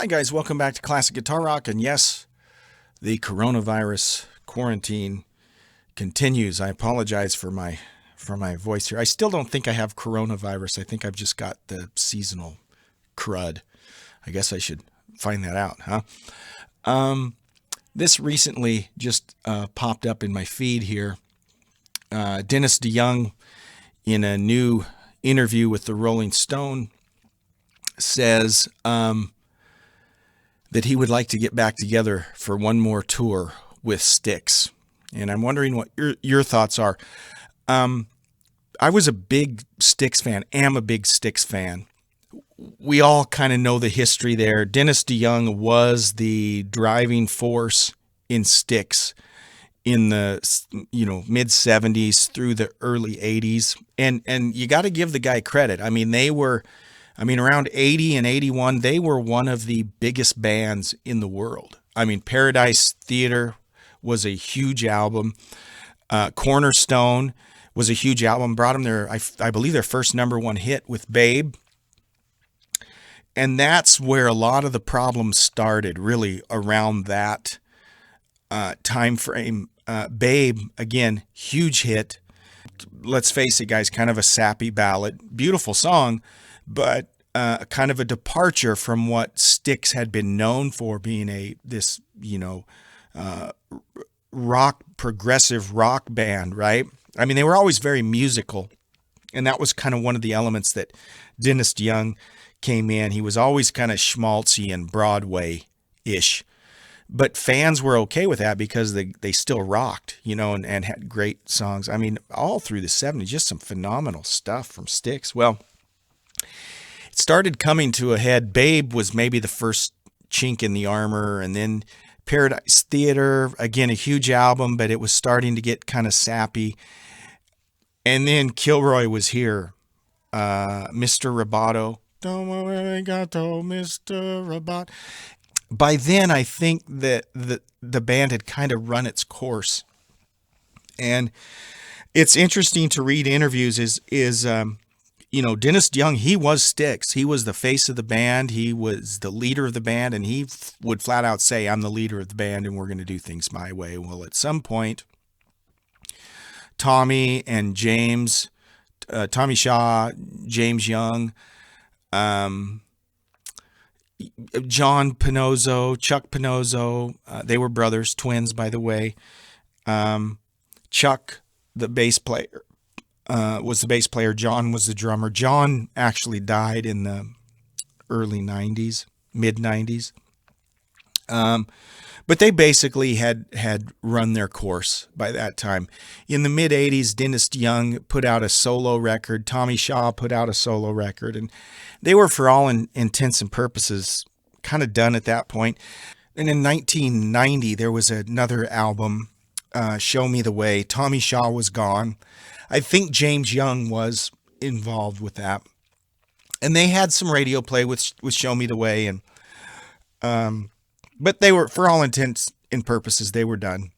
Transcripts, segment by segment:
Hi guys, welcome back to Classic Guitar Rock. And yes, the coronavirus quarantine continues. I apologize for my voice here. I still don't think I have coronavirus. I think I've just got the seasonal crud. I guess I should find that out, huh? This recently just popped up in my feed here. Dennis DeYoung, in a new interview with the Rolling Stone, says that he would like to get back together for one more tour with Styx. And I'm wondering what your thoughts are. I was a big Styx fan, am a big Styx fan. We all kind of know the history there. Dennis DeYoung was the driving force in Styx in the mid 70s through the early 80s. And you got to give the guy credit. I mean, around 80 and 81, they were one of the biggest bands in the world. I mean, Paradise Theater was a huge album. Cornerstone was a huge album. Brought them I believe their first number one hit with Babe. And that's where a lot of the problems started, really, around that time frame. Babe, again, huge hit. Let's face it, guys, kind of a sappy ballad. Beautiful song, but kind of a departure from what Styx had been known for, being this progressive rock band, right? I mean, they were always very musical, and that was kind of one of the elements that Dennis DeYoung came in. He was always kind of schmaltzy and Broadway-ish, but fans were okay with that because they still rocked, and had great songs. I mean, all through the 70s, just some phenomenal stuff from Styx. Well, it started coming to a head. Babe was maybe the first chink in the armor, and then Paradise Theater, again, a huge album, but it was starting to get kind of sappy. And then Kilroy was here, Mr. Roboto. Don't worry, gato, Mr. Roboto. By then, I think that the band had kind of run its course. And it's interesting to read interviews Dennis DeYoung, he was Styx. He was the face of the band. He was the leader of the band, and he would flat out say, I'm the leader of the band, and we're going to do things my way. Well, at some point, Tommy and James, Tommy Shaw, James Young, John Pinozzo, Chuck Pinozzo, they were brothers, twins, by the way. Chuck, the bass player, was the bass player. John was the drummer. John actually died in the early 90s, mid 90s. But they basically had run their course by that time. In the mid 80s, Dennis DeYoung put out a solo record. Tommy Shaw put out a solo record, and they were, for all intents and purposes, kind of done at that point. And in 1990, there was another album, Show Me the Way. Tommy Shaw was gone. I think James Young was involved with that. And they had some radio play with Show Me the Way. But they were, for all intents and purposes, they were done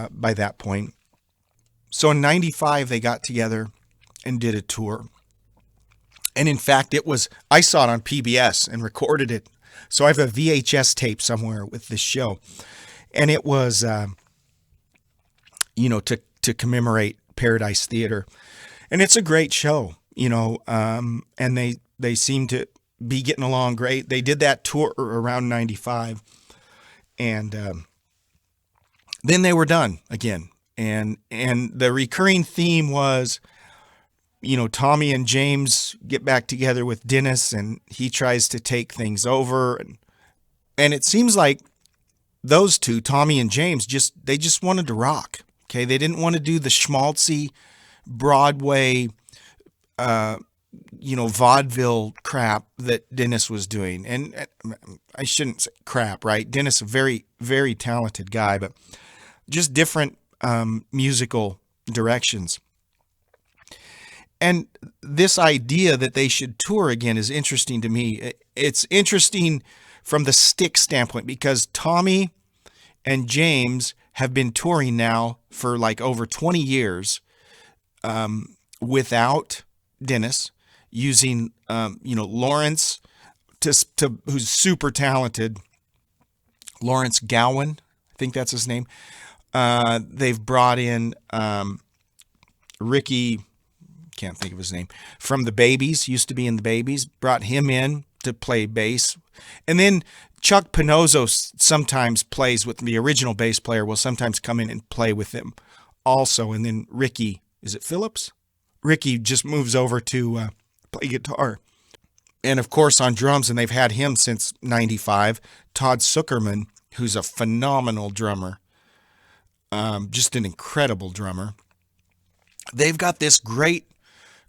by that point. So in 95, they got together and did a tour. And in fact, I saw it on PBS and recorded it. So I have a VHS tape somewhere with this show. And it was, to commemorate Paradise Theater. And it's a great show, and they seem to be getting along great. They did that tour around 95, and then they were done again. And the recurring theme was, Tommy and James get back together with Dennis, and he tries to take things over. And it seems like those two, Tommy and James, they just wanted to rock. Okay, they didn't want to do the schmaltzy Broadway, vaudeville crap that Dennis was doing. And I shouldn't say crap, right? Dennis, a very, very talented guy, but just different musical directions. And this idea that they should tour again is interesting to me. It's interesting from the Styx standpoint because Tommy and James have been touring now for like over 20 years without Dennis, using, Lawrence, who's super talented, Lawrence Gowan, I think that's his name. They've brought in Ricky, can't think of his name, from the Babies, used to be in the Babies, brought him in to play bass. And then Chuck Pinozzo sometimes plays with the original bass player, will sometimes come in and play with them also. And then Ricky, is it Phillips? Ricky just moves over to play guitar. And of course on drums, and they've had him since 95, Todd Zuckerman, who's a phenomenal drummer, just an incredible drummer. They've got this great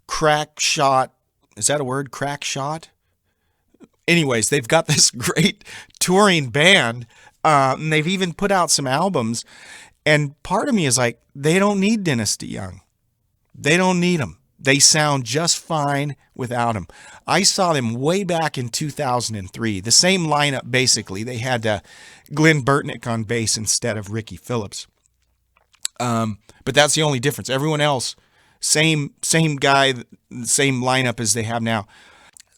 crack shot. Is that a word? Crack shot? Anyways, they've got this great touring band. And they've even put out some albums. And part of me is like, they don't need Dennis DeYoung. They don't need him. They sound just fine without him. I saw them way back in 2003. The same lineup, basically. They had Glenn Burtnick on bass instead of Ricky Phillips. But that's the only difference. Everyone else, same guy, same lineup as they have now.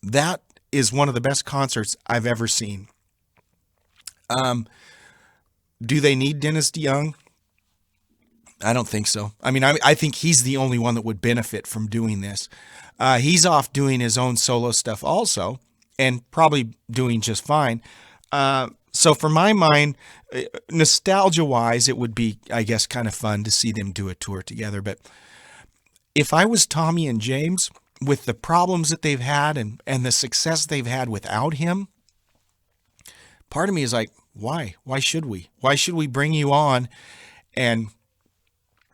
That is one of the best concerts I've ever seen. Do they need Dennis DeYoung? I don't think so. I mean, I think he's the only one that would benefit from doing this. He's off doing his own solo stuff also, and probably doing just fine. So for my mind, nostalgia-wise, it would be, I guess, kind of fun to see them do a tour together. But if I was Tommy and James, with the problems that they've had and the success they've had without him, part of me is like, why? Why should we? Why should we bring you on and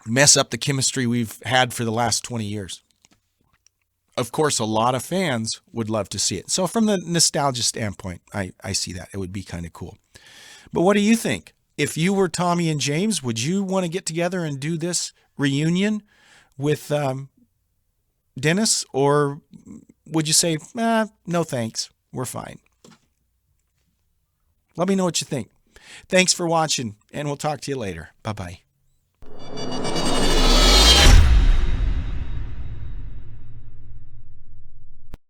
mess up the chemistry we've had for the last 20 years? Of course, a lot of fans would love to see it. So from the nostalgia standpoint, I see that. It would be kind of cool. But what do you think? If you were Tommy and James, would you want to get together and do this reunion with Dennis? Or would you say, no thanks, we're fine? Let me know what you think. Thanks for watching, and we'll talk to you later. Bye-bye.